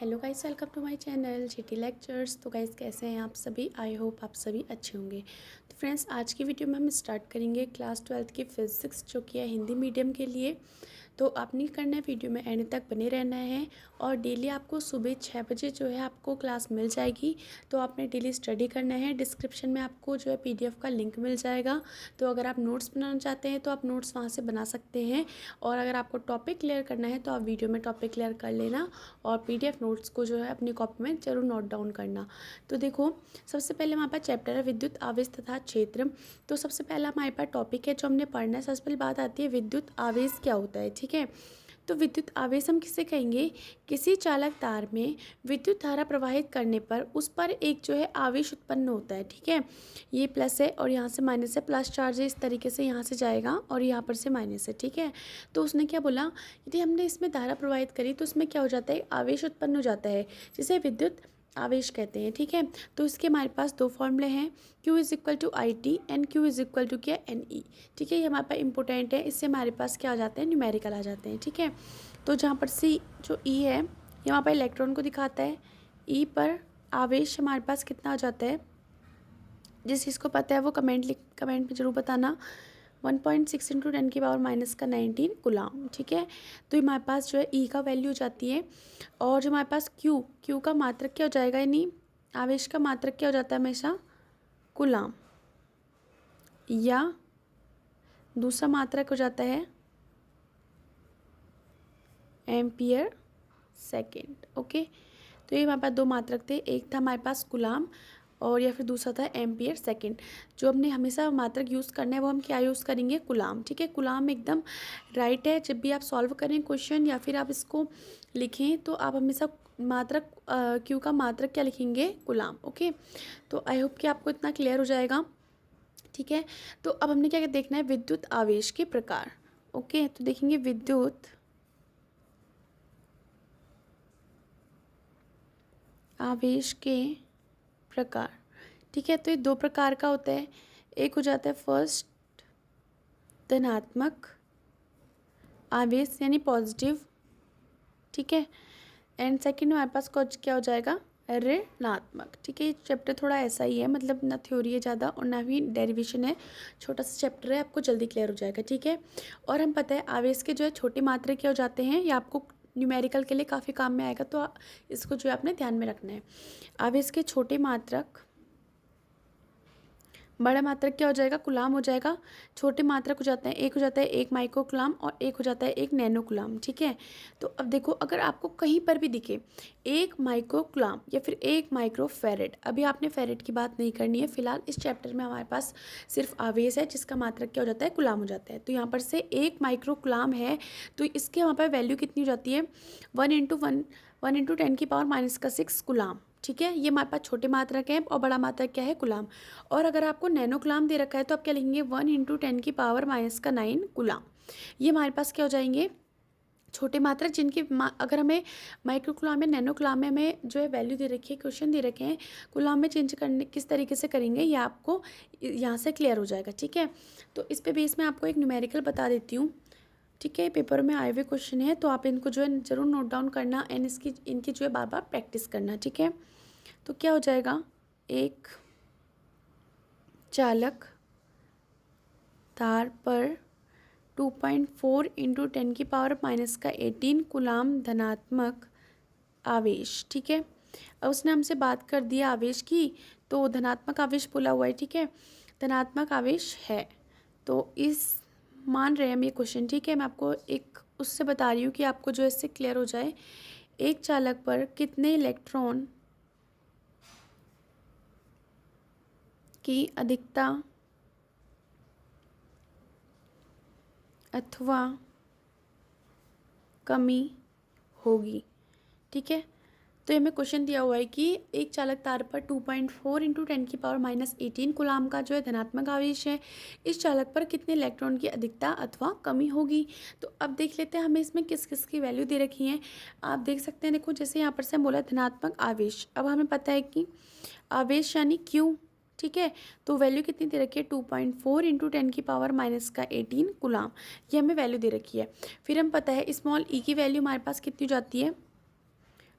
Hello guys, welcome to my channel GT lectures. तो guys कैसे हैं आप सभी? आई होप आप सभी अच्छे होंगे। तो फ्रेंड्स, आज की वीडियो में हम स्टार्ट करेंगे क्लास 12th की फिज़िक्स, जो कि है हिंदी मीडियम के लिए। तो आपने करना है वीडियो में एंड तक बने रहना है और डेली आपको सुबह 6 बजे जो है आपको क्लास मिल जाएगी। तो आपने डेली स्टडी करना है। डिस्क्रिप्शन में आपको जो है पीडीएफ का लिंक मिल जाएगा। तो अगर आप नोट्स बनाना चाहते हैं तो आप नोट्स वहाँ से बना सकते हैं, और अगर आपको टॉपिक क्लियर करना है तो आप वीडियो में टॉपिक क्लियर कर लेना और पीडीएफ नोट्स को जो है अपनी कॉपी में जरूर नोट डाउन करना। तो देखो, सबसे पहले हमारे पास चैप्टर है विद्युत आवेश तथा क्षेत्र। तो सबसे पहला हमारे पास टॉपिक है जो हमने पढ़ना है। सबसे पहले बात आती है विद्युत आवेश क्या होता है, ठीक है। तो विद्युत आवेश हम किसे कहेंगे? किसी चालक तार में विद्युत धारा प्रवाहित करने पर उस पर एक जो है आवेश उत्पन्न होता है, ठीक है। ये प्लस है और यहाँ से माइनस है, प्लस चार्ज है, इस तरीके से यहाँ से जाएगा और यहाँ पर से माइनस है, ठीक है। तो उसने क्या बोला, यदि हमने इसमें धारा प्रवाहित करी तो उसमें क्या हो जाता है, आवेश उत्पन्न हो जाता है, जिसे विद्युत आवेश कहते हैं, ठीक है। तो इसके हमारे पास दो फॉर्मूले हैं, Q is equal to I T and Q is equal to क्या, एन ई, ठीक है। ये हमारे पास इंपॉर्टेंट है, इससे हमारे पास क्या आ जाते हैं, न्यूमेरिकल आ जाते हैं, ठीक है। तो जहाँ पर सी जो ई है, ये वहाँ पर इलेक्ट्रॉन को दिखाता है। ई पर आवेश हमारे पास कितना आ जाता है, जिस चीज़ को पता है वो कमेंट में ज़रूर बताना। 1.6 इंटू 10⁻⁻⁹ गुलाम, ठीक है। तो हमारे पास जो है ई का वैल्यू हो जाती है, और जो हमारे पास क्यू का मात्रक क्या हो जाएगा, यानी आवेश का मात्रक क्या हो जाता है हमेशा, गुलाम, या दूसरा मात्रक हो जाता है एम्पियर सेकेंड, ओके। तो ये हमारे पास दो मात्रक थे, एक था हमारे पास गुलाम और या फिर दूसरा था एम्पियर सेकेंड। जो हमने हमेशा मात्रक यूज़ करना है वो हम क्या यूज़ करेंगे, गुलाम, ठीक है। गुलाम एकदम राइट है। जब भी आप सॉल्व करें क्वेश्चन या फिर आप इसको लिखें तो आप हमेशा मात्रक क्यू का मात्रक क्या लिखेंगे, गुलाम, ओके। तो आई होप कि आपको इतना क्लियर हो जाएगा, ठीक है। तो अब हमने क्या देखना है, विद्युत आवेश के प्रकार, ओके। तो देखेंगे विद्युत आवेश के प्रकार, ठीक है। तो ये दो प्रकार का होता है। एक हो जाता है फर्स्ट धनात्मक आवेश यानी पॉजिटिव, ठीक है। एंड सेकंड हमारे पास क्या हो जाएगा, ऋणात्मक, ठीक है। ये चैप्टर थोड़ा ऐसा ही है, मतलब ना थ्योरी है ज़्यादा और ना ही डेरिवेशन है, छोटा सा चैप्टर है, आपको जल्दी क्लियर हो जाएगा, ठीक है। और हम पता है आवेश के जो है छोटे मात्रक क्या हो जाते हैं, ये आपको न्यूमेरिकल के लिए काफ़ी काम में आएगा, तो इसको जो है आपने ध्यान में रखना है। आवेश के छोटे मात्रक, बड़ा मात्रक क्या हो जाएगा, कुलाम हो जाएगा। छोटे मात्रक हो जाते हैं, एक हो जाता है 1 माइक्रो कुलाम और एक हो जाता है 1 नैनो कुलाम, ठीक है। तो अब देखो, अगर आपको कहीं पर भी दिखे 1 माइक्रो कुलाम या फिर 1 माइक्रो फेरेड, अभी आपने फेरेड की बात नहीं करनी है फिलहाल, इस चैप्टर में हमारे पास सिर्फ आवेश है जिसका मात्रक क्या हो जाता है, कुलाम हो जाता है। तो यहाँ पर से 1 माइक्रो कुलाम है, तो इसके वहाँ पर वैल्यू कितनी हो जाती है, 1 इंटू 10⁻⁻⁶ गुलाम, ठीक है। ये हमारे पास छोटे मात्रक हैं और बड़ा मात्रक क्या है, गुलाम। और अगर आपको नैनो गुलाम दे रखा है तो आप क्या लिखेंगे, 1 × 10⁻⁻⁹ गुलाम। ये हमारे पास क्या हो जाएंगे, छोटे मात्रक, जिनकी अगर हमें माइक्रो गुलाम या नैनो गुलाम में हमें जो है वैल्यू दे रखी है, क्वेश्चन दे रखे हैं, गुलाम में चेंज करने किस तरीके से करेंगे ये आपको यहाँ से क्लियर हो जाएगा, ठीक है। तो इस पे बेस में आपको एक न्यूमेरिकल बता देती हूँ, ठीक है। पेपर में आए हुए क्वेश्चन है, तो आप इनको जो है ज़रूर नोट डाउन करना एंड इनकी जो है बार बार प्रैक्टिस करना, ठीक है। तो क्या हो जाएगा, एक चालक तार पर 2.4 इंटू 10⁻⁻⁸ कुलाम धनात्मक आवेश, ठीक है। अब उसने हमसे बात कर दिया आवेश की, तो धनात्मक आवेश बोला हुआ है, ठीक है, धनात्मक आवेश है। तो इस मान रहे हैं हम ये क्वेश्चन, ठीक है। मैं आपको एक उससे बता रही हूँ कि आपको जो इससे क्लियर हो जाए, एक चालक पर कितने इलेक्ट्रॉन की अधिकता अथवा कमी होगी, ठीक है। तो ये हमें क्वेश्चन दिया हुआ है कि एक चालक तार पर 2.4 इंटू 10⁻⁻18 कुलाम का जो है धनात्मक आवेश है, इस चालक पर कितने इलेक्ट्रॉन की अधिकता अथवा कमी होगी। तो अब देख लेते हैं हमें इसमें किस किस की वैल्यू दे रखी है। आप देख सकते हैं, देखो जैसे यहाँ पर से हम बोला धनात्मक आवेश, अब हमें पता है कि आवेश यानी क्यू, ठीक है। तो वैल्यू कितनी दे रखी है, 2.4 इंटू 10⁻⁻18 गुलाम, ये हमें वैल्यू दे रखी है। फिर हम पता है स्मॉल ई की वैल्यू हमारे पास कितनी हो जाती है,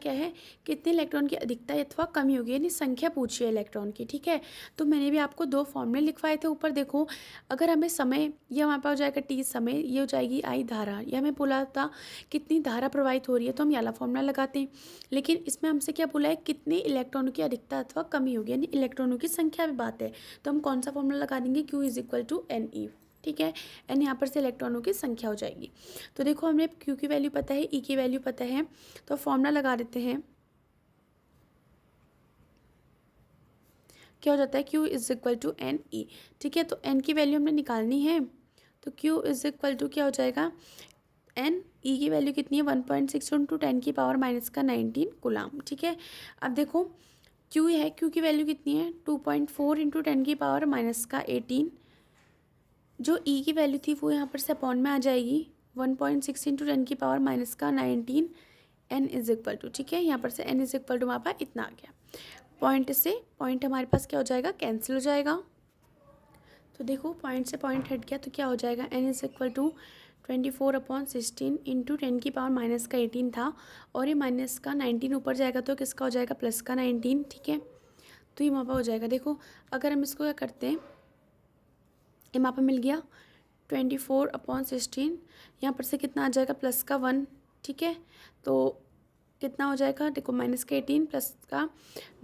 क्या है, कितने इलेक्ट्रॉन की अधिकता अथवा कमी होगी, यानी संख्या पूछी है इलेक्ट्रॉन की। ठीक है, तो मैंने भी आपको 2 फॉर्मूले लिखवाए थे ऊपर। देखो, अगर हमें समय, ये हमारे पास हो जाएगा टी समय, ये हो जाएगी आई धारा, ये हमें बोला था कितनी धारा प्रवाहित हो रही है, तो हम ये वाला फॉर्मूला लगाते हैं। लेकिन इसमें हमसे क्या बोला है, कितने इलेक्ट्रॉनों की अधिकता अथवा कमी होगी, यानी इलेक्ट्रॉनों की संख्या भी बात है। तो हम कौन सा फॉर्मूला लगा देंगे, Q is equal to N E. ठीक है, एन यहाँ पर से इलेक्ट्रॉनों की संख्या हो जाएगी। तो देखो, हमने Q की वैल्यू पता है, E की वैल्यू पता है, तो फॉर्मूला लगा देते हैं। क्या हो जाता है, Q is equal to N E. ठीक है, तो N की वैल्यू हमने निकालनी है, तो Q इज इक्वल टू क्या हो जाएगा, एन। ई की वैल्यू कितनी है, 1.6 इंटू 10 की पावर माइनस का 19 गुलाम। ठीक है, अब देखो Q है, Q की वैल्यू कितनी है, 2.4 इंटू 10 की पावर माइनस का 18। जो E की वैल्यू थी वो यहाँ पर से अपॉन में आ जाएगी, 1.6 इंटू 10 की पावर माइनस का 19। N इज इक्वल टू, ठीक है, यहाँ पर से N इज इक्वल टू हमारे पास इतना आ गया। पॉइंट से पॉइंट हमारे पास क्या हो जाएगा, कैंसिल हो जाएगा। तो देखो, पॉइंट से पॉइंट हट गया, तो क्या हो जाएगा, N is equal to 24/16 into 10 की पावर माइनस का 18 था, और ये माइनस का 19 ऊपर जाएगा तो किसका हो जाएगा, प्लस का 19। ठीक है, तो ये मापा हो जाएगा। देखो, अगर हम इसको क्या करते हैं, ये मापा मिल गया 24/16, यहाँ पर से कितना आ जाएगा, प्लस का 1। ठीक है, तो कितना हो जाएगा, देखो माइनस का 18 प्लस का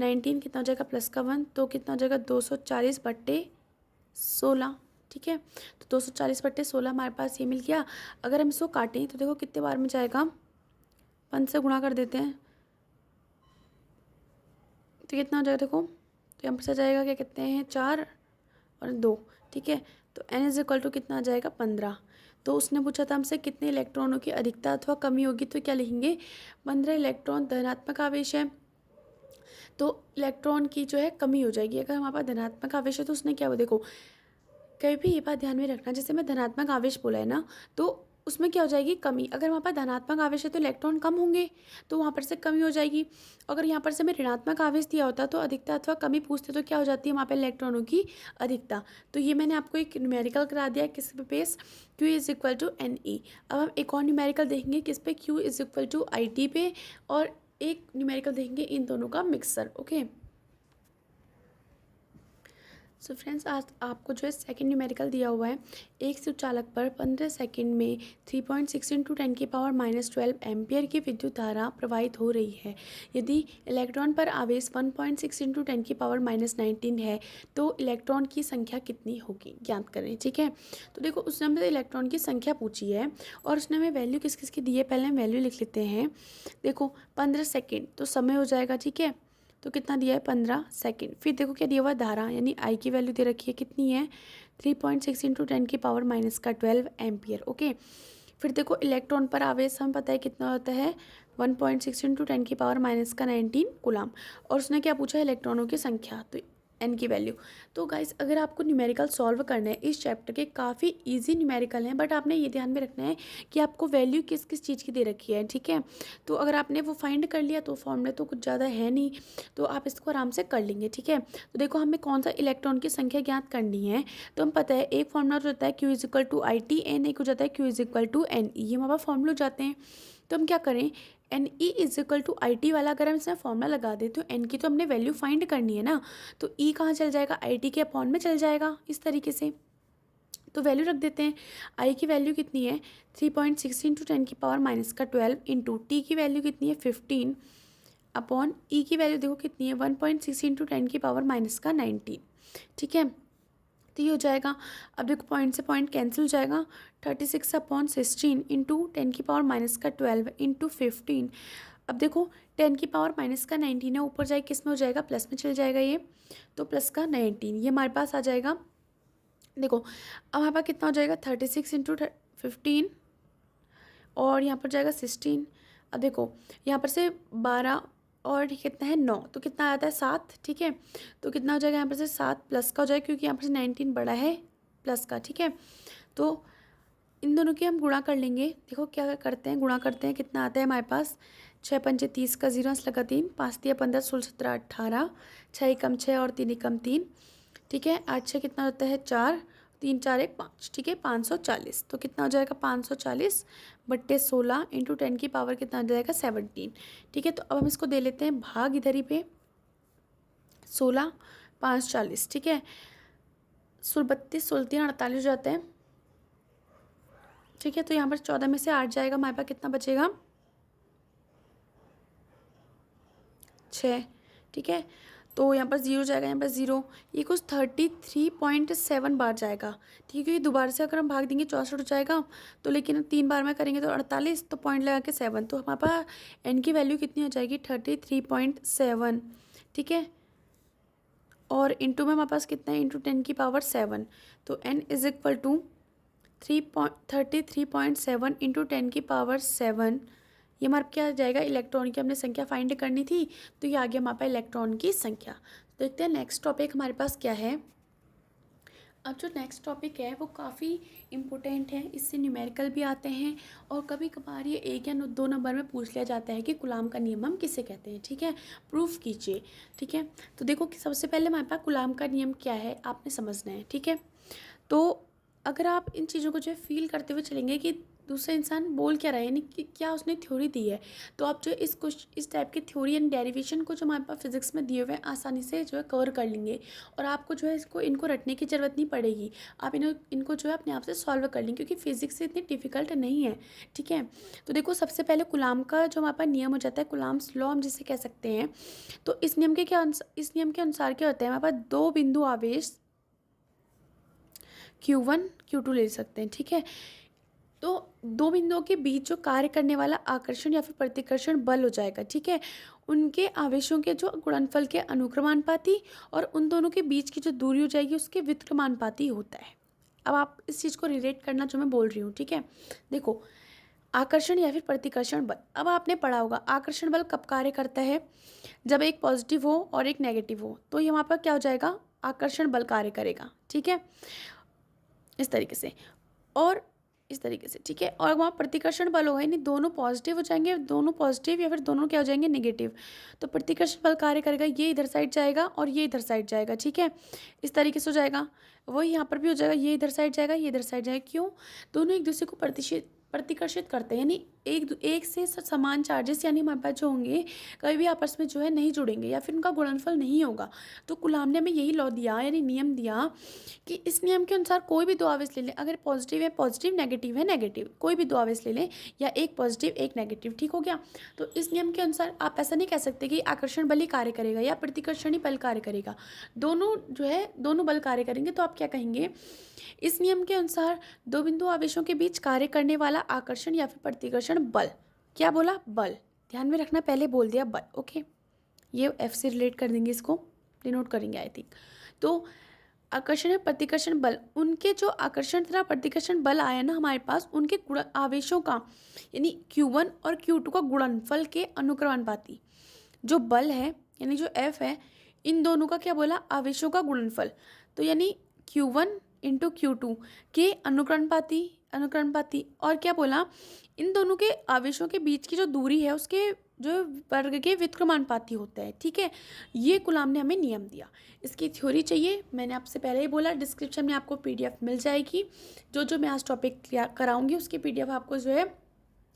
19 कितना हो जाएगा, प्लस का 1, तो कितना हो जाएगा 240/16। ठीक है, तो 240/16 हमारे पास ये मिल गया। अगर हम इसको काटें तो देखो कितने बार में जाएगा, 5 से गुणा कर देते हैं, तो कितना हो जाएगा, देखो तो यहाँ पर से जाएगा, क्या कहते हैं, 4 और 2। ठीक है, तो N इज इक्वल टू कितना आ जाएगा, 15। तो उसने पूछा था हमसे कितने इलेक्ट्रॉनों की अधिकता अथवा कमी होगी, तो क्या लिखेंगे, 15 इलेक्ट्रॉन धनात्मक आवेश है, तो इलेक्ट्रॉन की जो है कमी हो जाएगी। अगर हमारे पास धनात्मक आवेश है तो उसने क्या हुआ, देखो कभी भी ये बात ध्यान में रखना, जैसे मैं धनात्मक आवेश बोला है ना, तो उसमें क्या हो जाएगी, कमी। अगर वहाँ पर धनात्मक आवेश है तो इलेक्ट्रॉन कम होंगे, तो वहाँ पर से कमी हो जाएगी। अगर यहाँ पर से मैं ऋणात्मक आवेश दिया होता तो अधिकता अथवा कमी पूछते तो क्या हो जाती है, वहाँ पर इलेक्ट्रॉनों की अधिकता। तो ये मैंने आपको एक न्यूमेरिकल करा दिया किस पे base, Q is equal to N E. अब हम एक और न्यूमेरिकल देखेंगे किस पे, Q is equal to I T पे, और एक न्यूमेरिकल देखेंगे इन दोनों का मिक्सर। ओके, सो फ्रेंड्स, आज आपको जो है सेकंड न्यूमेरिकल दिया हुआ है, एक सुचालक पर 15 सेकंड में 3.6 इंटू 10 की पावर -12 एम्पियर की विद्युत धारा प्रवाहित हो रही है। यदि इलेक्ट्रॉन पर आवेश 1.6 इंटू 10 की पावर -19 है तो इलेक्ट्रॉन की संख्या कितनी होगी, ज्ञात करें। ठीक है, तो देखो उसने हमें इलेक्ट्रॉन की संख्या पूछी है और उसने हमें वैल्यू किस किस की दी है, पहले हम वैल्यू लिख लेते हैं। देखो 15 सेकेंड तो समय हो जाएगा। ठीक है, तो कितना दिया है, 15 सेकेंड। फिर देखो क्या दिया हुआ है, धारा, यानी आई की वैल्यू दे रखी है, कितनी है, 3.6 इंटू 10 की पावर -12 एम्पियर। ओके, फिर देखो इलेक्ट्रॉन पर आवेश हमें पता है कितना होता है, 1.6 इंटू 10 की पावर -19 कूलाम। और उसने क्या पूछा, इलेक्ट्रॉनों की संख्या, तो एन की वैल्यू। तो गाइस, अगर आपको न्यूमेरिकल सॉल्व करना है इस चैप्टर के, काफ़ी इजी न्यूमेरिकल हैं, बट आपने ये ध्यान में रखना है कि आपको वैल्यू किस किस चीज़ की दे रखी है। ठीक है, तो अगर आपने वो फाइंड कर लिया तो फॉर्मूले तो कुछ ज़्यादा है नहीं, तो आप इसको आराम से कर लेंगे। ठीक है, तो देखो हमें कौन सा इलेक्ट्रॉन की संख्या ज्ञात करनी है, तो हम पता है एक फॉर्मूला हो जाता है Q is equal to I T N, एक हो जाता है Q is equal to N E, ये हमारे फॉर्मूले हो जाते हैं। तो हम क्या करें, N E is equal to I T वाला अगर हम इसमें फॉर्मूला लगा दें तो एन की तो हमने वैल्यू फाइंड करनी है ना, तो ई कहाँ चल जाएगा, आई टी के अपॉन में चल जाएगा, इस तरीके से। तो वैल्यू रख देते हैं, आई की वैल्यू कितनी है, 3.6 इंटू 10 की पावर -12 इंटू टी की वैल्यू कितनी है, 15 अपॉन ई की वैल्यू देखो कितनी है, 1.6 इंटू 10 की पावर -19। ठीक है, तो ये हो जाएगा। अब देखो पॉइंट से पॉइंट कैंसिल हो जाएगा, 36/16 इंटू 10 की पावर -12 इंटू 15। अब देखो 10 की पावर -19 है, ऊपर जाए किस में हो जाएगा, प्लस में चल जाएगा ये, तो प्लस का 19 ये हमारे पास आ जाएगा। देखो अब हमारे पास कितना हो जाएगा, 36 इंटू 15 और यहाँ पर जाएगा 16। अब देखो यहाँ पर से 12 और कितना है 9, तो कितना आता है 7। ठीक है, तो कितना हो जाएगा यहाँ पर से 7 प्लस का हो जाएगा, क्योंकि यहाँ पर से 19 बड़ा है प्लस का। ठीक है, तो इन दोनों की हम गुणा कर लेंगे। देखो क्या करते हैं, गुणा करते हैं, कितना आता है हमारे पास, 6 पंचे 30 का 0 लगा 3, 5 दिया 15, 16 17 18, 6 एकम 6 और 3 एकम 3। ठीक है, 8 6 कितना होता है 4, 3 4 1 5, ठीक है 540। तो कितना हो जाएगा 540/16 इंटू 10 की पावर कितना हो जाएगा 17, ठीक है। तो अब हम इसको दे लेते हैं भाग इधर ही पे 16 5 40, ठीक है। 32 16 3 48 हो जाते हैं, ठीक है। तो यहाँ पर 14 में से 8 जाएगा, हमारे पास कितना बचेगा 6, ठीक है। तो यहाँ पर 0 जाएगा, यहाँ पर 0, ये कुछ 33.7 बार जाएगा, ठीक है। क्योंकि दोबारा से अगर हम भाग देंगे 64 हो जाएगा, तो लेकिन 3 बार में करेंगे तो 48, तो पॉइंट लगा के 7, तो हमारे पास एन की वैल्यू कितनी हो जाएगी 33.7, ठीक है। और इंटू में हमारे पास कितना है इंटू 10 की पावर 7, तो n is equal to 33.7 into 10 की पावर 7। ये हमारा क्या आ जाएगा, इलेक्ट्रॉन की हमने संख्या फाइंड करनी थी, तो ये आ गया हमारे पास इलेक्ट्रॉन की संख्या। तो देखते हैं नेक्स्ट टॉपिक हमारे पास क्या है। अब जो नेक्स्ट टॉपिक है वो काफ़ी इम्पोर्टेंट है, इससे न्यूमेरिकल भी आते हैं और कभी कभार ये 1 या 2 नंबर में पूछ लिया जाता है कि कूलाम का नियम हम किसे कहते हैं, ठीक है। प्रूफ कीजिए, ठीक है। तो देखो कि सबसे पहले हमारे पास कूलाम का नियम क्या है आपने समझना है, ठीक है। तो अगर आप इन चीज़ों को जो है फील करते हुए चलेंगे कि दूसरा इंसान बोल क्या रहा है, यानी कि क्या उसने थ्योरी दी है, तो आप जो इस टाइप की थ्योरी एंड डेरिवेशन को जो हमारे पास फिजिक्स में दिए हुए हैं आसानी से जो है कवर कर लेंगे, और आपको जो है इनको रटने की ज़रूरत नहीं पड़ेगी, आप इनको जो है अपने आप से सॉल्व कर लेंगे, क्योंकि फिजिक्स इतनी डिफिकल्ट नहीं है, ठीक है। तो देखो सबसे पहले कूलाम का जो हमारे पास नियम हो जाता है, कूलाम्स लॉ हम जिसे कह सकते हैं। तो इस नियम के अनुसार क्या होता है, हमारे पास 2 बिंदु आवेश Q1 Q2 ले सकते हैं, ठीक है। तो 2 बिंदुओं के बीच जो कार्य करने वाला आकर्षण या फिर प्रतिकर्षण बल हो जाएगा, ठीक है, उनके आवेशों के जो गुणनफल के अनुक्रमानुपाती और उन दोनों के बीच की जो दूरी हो जाएगी उसके व्युत्क्रमानुपाती होता है। अब आप इस चीज़ को रिलेट करना जो मैं बोल रही हूँ, ठीक है। देखो आकर्षण या फिर प्रतिकर्षण बल, अब आपने पढ़ा होगा आकर्षण बल कब कार्य करता है, जब एक पॉजिटिव हो और एक नेगेटिव हो, तो यहाँ पर क्या हो जाएगा आकर्षण बल कार्य करेगा, ठीक है, इस तरीके से और इस तरीके से, ठीक है। और वहाँ प्रतिकर्षण बल होगा, यानी दोनों पॉजिटिव हो जाएंगे, दोनों पॉजिटिव या फिर दोनों क्या हो जाएंगे नेगेटिव, तो प्रतिकर्षण बल कार्य करेगा, ये इधर साइड जाएगा और ये इधर साइड जाएगा, ठीक है, इस तरीके से हो जाएगा। वही यहाँ पर भी हो जाएगा, ये इधर साइड जाएगा, ये इधर साइड जाएगा, क्यों, दोनों एक दूसरे को प्रतिकर्षित करते हैं, यानी एक से समान चार्जेस यानी हमारे पास जो होंगे कभी भी आपस में जो है नहीं जुड़ेंगे या फिर उनका गुणनफल नहीं होगा। तो कूलाम ने हमें यही लॉ दिया, यानी नियम दिया कि इस नियम के अनुसार कोई भी 2 आवेश ले लें, अगर पॉजिटिव है पॉजिटिव, नेगेटिव है नेगेटिव, कोई भी 2 आवेश ले लें या एक पॉजिटिव एक नेगेटिव, ठीक हो गया। तो इस नियम के अनुसार आप ऐसा नहीं कह सकते कि आकर्षण बल ही कार्य करेगा या प्रतिकर्षणी बल कार्य करेगा, दोनों जो है दोनों बल कार्य करेंगे। तो आप क्या कहेंगे, इस नियम के अनुसार 2 बिंदु आवेशों के बीच कार्य करने वाला आकर्षण या फिर प्रतिकर्षण बल, क्या बोला बल, ध्यान में रखना पहले बोल दिया बल, ओके। ये F से रिलेट कर देंगे, इसको डिनोट करेंगे आई थिंक। तो आकर्षण या प्रतिकर्षण बल, उनके जो आकर्षण तथा प्रतिकर्षण बल आया ना हमारे पास, उनके आवेशों का यानी Q1 और Q2 का गुणनफल के अनुक्रमानुपाती जो बल है, यानी जो F है, इन दोनों का क्या बोला आवेशों का गुणनफल, तो यानी Q1 इंटू Q2 के अनुक्रमानुपाती और क्या बोला इन दोनों के आवेशों के बीच की जो दूरी है उसके जो वर्ग के व्युत्क्रमानुपाती होता है, ठीक है। ये कूलाम ने हमें नियम दिया। इसकी थ्योरी चाहिए, मैंने आपसे पहले ही बोला डिस्क्रिप्शन में आपको PDF मिल जाएगी, जो मैं आज टॉपिक कराऊंगी उसकी PDF आपको जो है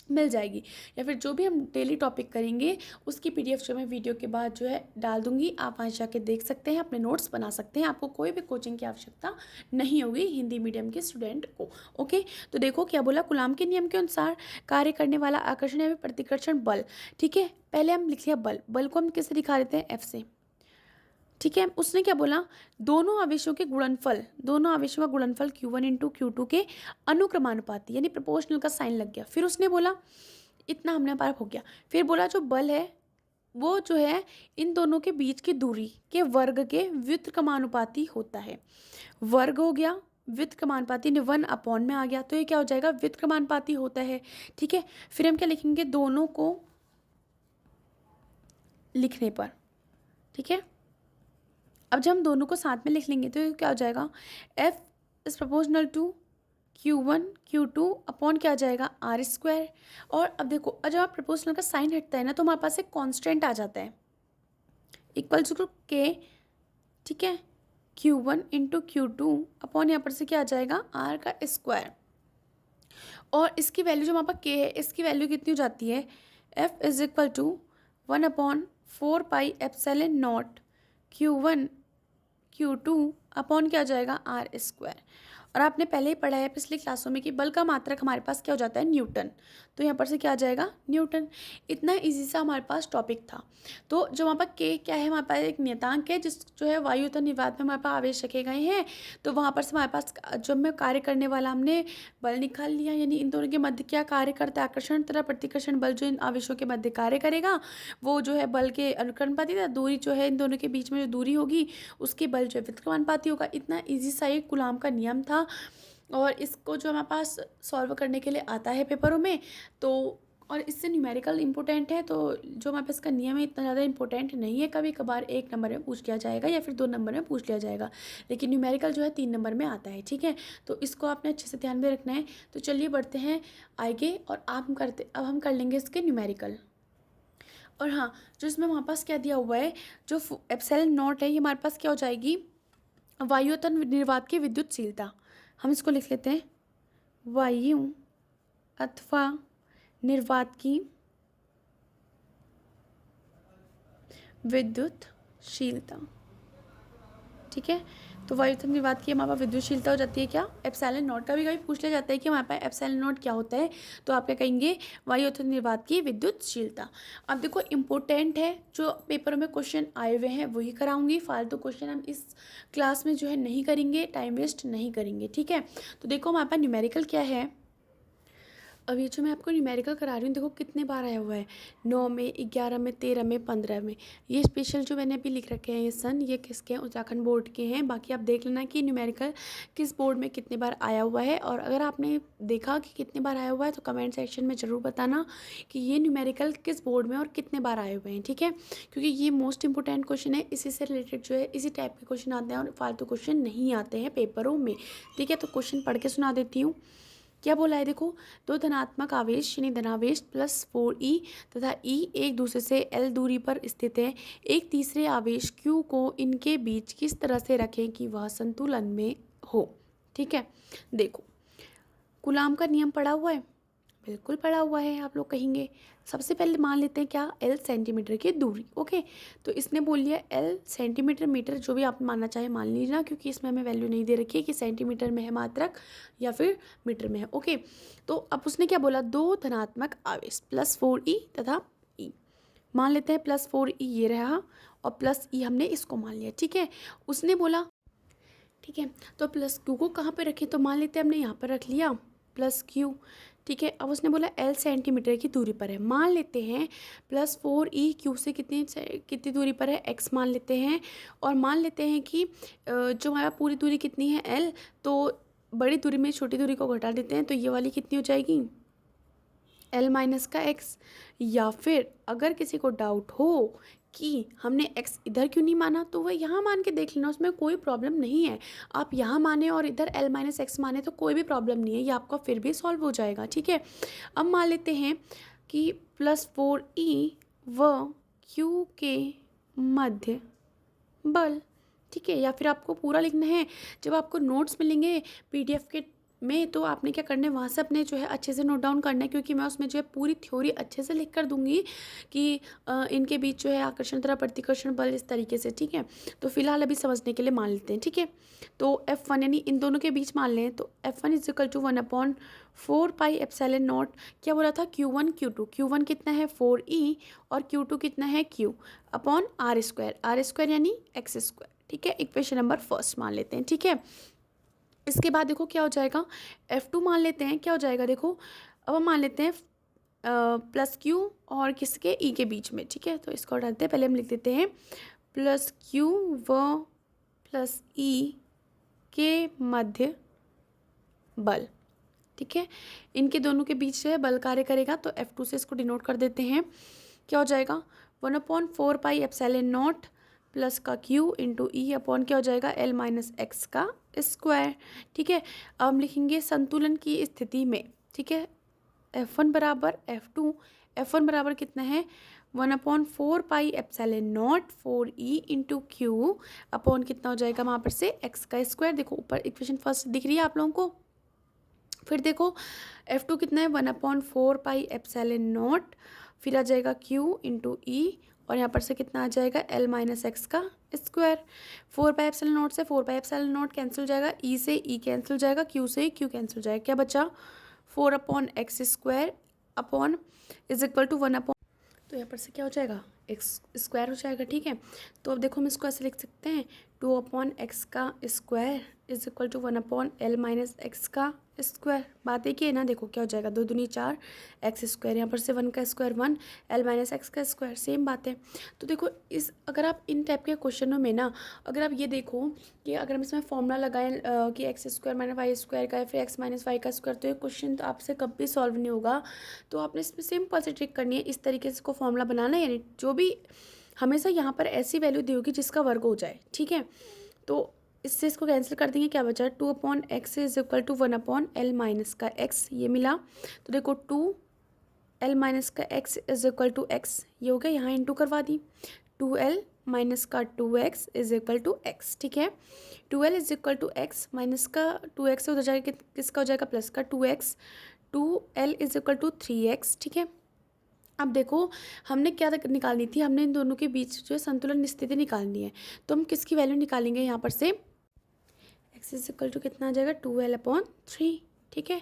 मिल जाएगी, या फिर जो भी हम डेली टॉपिक करेंगे उसकी PDF जो मैं वीडियो के बाद जो है डाल दूंगी, आप वहाँ जाके देख सकते हैं, अपने नोट्स बना सकते हैं, आपको कोई भी कोचिंग की आवश्यकता नहीं होगी हिंदी मीडियम के स्टूडेंट को, ओके। तो देखो क्या बोला, कूलाम के नियम के अनुसार कार्य करने वाला आकर्षण या फिर प्रतिकर्षण बल, ठीक है। पहले हम लिख लिया बल को हम किससे दिखा देते हैं F से, ठीक है। उसने क्या बोला, दोनों आवेशों का गुणनफल Q1 इंटू Q2 के अनुक्रमानुपाती यानी प्रोपोर्शनल का साइन लग गया। फिर उसने बोला इतना हमने पार हो गया, फिर बोला जो बल है वो जो है इन दोनों के बीच की दूरी के वर्ग के व्युत्क्रमानुपाती होता है, वर्ग हो गया व्युत्क्रमानुपाती ने 1 अपॉन में आ गया, तो ये क्या हो जाएगा व्युत्क्रमानुपाती होता है, ठीक है। फिर हम क्या लिखेंगे दोनों को लिखने पर, ठीक है। अब जब हम दोनों को साथ में लिख लेंगे तो क्या हो जाएगा F is proportional to Q1 Q2 upon क्या आ जाएगा R²। और अब देखो जब आप प्रोपोर्शनल का साइन हटता है ना तो हमारे पास एक कांस्टेंट आ जाता है इक्वल्स टू K, ठीक है। Q1 इंटू Q2 अपॉन यहाँ पर से क्या आ जाएगा R का स्क्वायर। और इसकी वैल्यू जो हमारे पास K है, इसकी वैल्यू कितनी हो जाती है, F is equal to 1/4 pi epsilon naught Q1 Q2 upon क्या हो जाएगा R स्क्वायर। और आपने पहले ही पढ़ा है पिछली क्लासों में कि बल का मात्रक हमारे पास क्या हो जाता है, न्यूटन। तो यहाँ पर से क्या आ जाएगा, न्यूटन। इतना इजी सा हमारे पास टॉपिक था। तो जो वहाँ पर के क्या है, हमारे पास एक नियतांक है जिस जो है वायुतन निर्वात में हमारे पास आवेश रखे गए हैं। तो वहाँ पर से हमारे पास जो में कार्य करने वाला हमने बल निकाल लिया, यानी इन दोनों के मध्य क्या कार्य करता है, आकर्षण तथा प्रतिकर्षण बल जो इन आवेशों के मध्य कार्य करेगा वो जो है बल के अनुकरणपाती था। दूरी जो है इन दोनों के बीच में जो दूरी होगी उसके बल जो है व्युत्क्रमानुपाती होगा। इतना ईजी सा एक कूलाम का नियम था। और इसको जो हमारे पास सॉल्व करने के लिए आता है पेपरों में, तो और इससे न्यूमेरिकल इंपॉर्टेंट है। तो जो हमारे पास इसका नियम है इतना ज़्यादा इंपॉर्टेंट नहीं है, कभी कभार 1 नंबर में पूछ लिया जाएगा या फिर 2 नंबर में पूछ लिया जाएगा, लेकिन न्यूमेरिकल जो है 3 नंबर में आता है। ठीक है, तो इसको आपने अच्छे से ध्यान में रखना है। तो चलिए बढ़ते हैं आगे और अब हम कर लेंगे इसके न्यूमेरिकल। और हाँ, जो इसमें हमारे पास क्या दिया हुआ है, जो एप्सिलॉन नॉट है ये हमारे पास क्या हो जाएगी, वायुतन निर्वात की विद्युतशीलता। हम इसको लिख लेते हैं, वायु अथवा निर्वात की विद्युतशीलता। ठीक है, तो वायुतन निर्वात की हमारे पास विद्युतशीलता हो जाती है क्या, एप्सिलॉन नॉट। कभी कभी पूछ लिया जाता है कि हमारे पास एप्सिलॉन नॉट क्या होता है, तो आप क्या कहेंगे, वायुतन निर्वात की विद्युतशीलता। अब देखो इंपॉर्टेंट है, जो पेपर में क्वेश्चन आए हुए हैं वही कराऊंगी, फालतू क्वेश्चन हम इस क्लास में जो है नहीं करेंगे, टाइम वेस्ट नहीं करेंगे। ठीक है, तो देखो हमारे पास न्यूमेरिकल क्या है। अब ये जो मैं आपको न्यूमेरिकल करा रही हूँ, देखो कितने बार आया हुआ है, 9 में, 11 में, 13 में, 15 में। ये स्पेशल जो मैंने अभी लिख रखे हैं ये सन, ये किसके हैं, उत्तराखंड बोर्ड के हैं। बाकी आप देख लेना कि न्यूमेरिकल किस बोर्ड में कितने बार आया हुआ है। और अगर आपने देखा कि कितने बार आया हुआ है तो कमेंट सेक्शन में ज़रूर बताना कि ये न्यूमेरिकल किस बोर्ड में और कितने बार आए हुए हैं। ठीक है, क्योंकि ये मोस्ट इंपॉर्टेंट क्वेश्चन है, इसी से रिलेटेड जो है इसी टाइप के क्वेश्चन आते हैं और फालतू क्वेश्चन नहीं आते हैं पेपरों में। ठीक है, तो क्वेश्चन पढ़ के सुना देती हूँ। क्या बोला है, देखो, 2 धनात्मक आवेश यानी धनावेश +4e तथा e एक दूसरे से l दूरी पर स्थित है। एक तीसरे आवेश q को इनके बीच किस तरह से रखें कि वह संतुलन में हो। ठीक है, देखो कूलाम का नियम पढ़ा हुआ है, बिल्कुल पढ़ा हुआ है, आप लोग कहेंगे। सबसे पहले मान लेते हैं क्या, L सेंटीमीटर की दूरी। ओके, तो इसने बोल लिया L सेंटीमीटर, मीटर, जो भी आप मानना चाहे मान लीजिए, क्योंकि इसमें हमें वैल्यू नहीं दे रखी है कि सेंटीमीटर में है मात्रक या फिर मीटर में है। ओके, तो अब उसने क्या बोला, 2 धनात्मक आवेश +4e तथा e। मान लेते हैं +4e ये रहा और +e हमने इसको मान लिया। ठीक है, उसने बोला, ठीक है, तो +q को कहाँ पर रखें, तो मान लेते हैं हमने यहाँ पर रख लिया +q। ठीक है, अब उसने बोला L सेंटीमीटर की दूरी पर है। मान लेते हैं +4e q से कितनी दूरी पर है, x मान लेते हैं। और मान लेते हैं कि जो हमारा पूरी दूरी कितनी है L, तो बड़ी दूरी में छोटी दूरी को घटा देते हैं, तो ये वाली कितनी हो जाएगी, L माइनस का x। या फिर अगर किसी को डाउट हो कि हमने x इधर क्यों नहीं माना, तो वह यहाँ मान के देख लेना, उसमें कोई प्रॉब्लम नहीं है। आप यहाँ माने और इधर L माइनस एक्स माने तो कोई भी प्रॉब्लम नहीं है, ये आपका फिर भी सॉल्व हो जाएगा। ठीक है, अब मान लेते हैं कि +4e व q के मध्य बल। ठीक है, या फिर आपको पूरा लिखना है, जब आपको नोट्स मिलेंगे PDF के में, तो आपने क्या करना है, वहाँ से अपने जो है अच्छे से नोट डाउन करना है, क्योंकि मैं उसमें जो है पूरी थ्योरी अच्छे से लिख कर दूंगी कि इनके बीच जो है आकर्षण तथा प्रतिकर्षण बल इस तरीके से। ठीक है, तो फिलहाल अभी समझने के लिए मान लेते हैं। ठीक है, तो F1 यानी इन दोनों के बीच मान लें, तो F1 = 1/4 पाई एप्सिलॉन नॉट। क्या बोला था, Q1 Q2, Q1 कितना है 4e और Q2 कितना है q अपॉन R स्क्वायर यानी x स्क्वायर। ठीक है, इक्वेशन नंबर फर्स्ट मान लेते हैं। ठीक है, इसके बाद देखो क्या हो जाएगा, F2 मान लेते हैं, क्या हो जाएगा, देखो अब हम मान लेते हैं +q और किसके, e के बीच में। ठीक है, तो इसको हटाते हैं, पहले हम लिख देते हैं +q व +e के मध्य बल। ठीक है, इनके दोनों के बीच जो है बल कार्य करेगा, तो F2 से इसको डिनोट कर देते हैं। क्या हो जाएगा, 1/4 पाई एप्सिलॉन नॉट प्लस का q इंटू ई अपॉन क्या हो जाएगा, L माइनस एक्स का स्क्वायर। ठीक है, अब हम लिखेंगे संतुलन की स्थिति में। ठीक है, F1 बराबर F2, F1 बराबर कितना है 1/4πε0 4e इंटू क्यू अपॉन कितना हो जाएगा वहाँ पर से एक्स का स्क्वायर। देखो ऊपर इक्वेशन फर्स्ट दिख रही है आप लोगों को। फिर देखो F2 कितना है 1/4πε0 फिर आ जाएगा Q इंटू ई और यहाँ पर से कितना आ जाएगा L माइनस एक्स का स्क्वायर। 4πε0 से 4πε0 कैंसिल हो जाएगा, ई से ई कैंसिल हो जाएगा, क्यू से क्यू कैंसिल हो जाएगा। क्या बचा 4/x² upon is equal to 1/, तो यहाँ पर से क्या हो जाएगा एक्स स्क्वायर हो जाएगा। ठीक है, तो अब देखो हम इसको ऐसे लिख सकते हैं 2/x का square is equal to 1/L minus x का स्क्वायर। बात एक ही है ना, देखो क्या हो जाएगा 2 दूनी 4 एक्स स्क्वायर, यहाँ पर से 1 का स्क्वायर 1 L माइनस एक्स का स्क्वायर, सेम बात है। तो देखो इस अगर आप इन टाइप के क्वेश्चनों में ना अगर आप ये देखो कि अगर हम इसमें फॉर्मूला लगाएं कि x² माइनस वाई स्क्वायर का है फिर x माइनस वाई का स्क्वायर, तो ये क्वेश्चन तो आपसे कभी सॉल्व नहीं होगा। तो आपने इसमें सिंपल सी ट्रिक करनी है, इस तरीके से इसको फॉर्मूला बनाना है, यानी जो भी हमेशा यहाँ पर ऐसी वैल्यू दी होगी जिसका वर्ग हो जाए। ठीक है, तो इससे इसको कैंसिल कर देंगे, क्या बचा 2/x is equal to 1/L minus का x, ये मिला। तो देखो 2L माइनस का x is equal to x, ये हो गया, यहाँ इंटू करवा दी 2L माइनस का 2x is equal to x। ठीक है, 2L is equal to x minus का 2x से उधर जाएगा किसका हो जाएगा प्लस का 2x, 2L is equal to 3x। ठीक है, अब देखो हमने क्या निकालनी थी, हमने इन दोनों के बीच जो है संतुलन स्थिति निकालनी है। तो हम किसकी वैल्यू निकालेंगे यहाँ पर से x इज इक्वल टू कितना आ जाएगा 2L/3। ठीक है,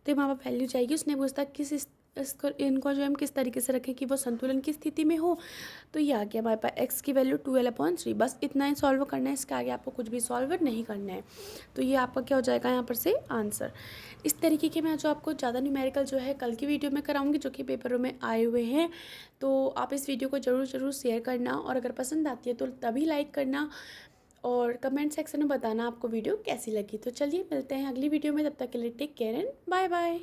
तो वहाँ पर वैल्यू जाएगी, उसने पूछता किस इसको इनको जो हम किस तरीके से रखें कि वो संतुलन की स्थिति में हो। तो ये आ गया हमारे पास x की वैल्यू 2L/3, बस इतना ही सॉल्व करना है, इसके आगे आपको कुछ भी सॉल्व नहीं करना है। तो ये आपका क्या हो जाएगा यहाँ पर से आंसर। इस तरीके के मैं जो आपको ज़्यादा न्यूमेरिकल जो है कल की वीडियो में कराऊंगी जो कि पेपरों में आए हुए हैं। तो आप इस वीडियो को ज़रूर शेयर करना और अगर पसंद आती है तो तभी लाइक करना और कमेंट सेक्शन में बताना आपको वीडियो कैसी लगी। तो चलिए मिलते हैं अगली वीडियो में, तब तक के लिए take care and bye bye.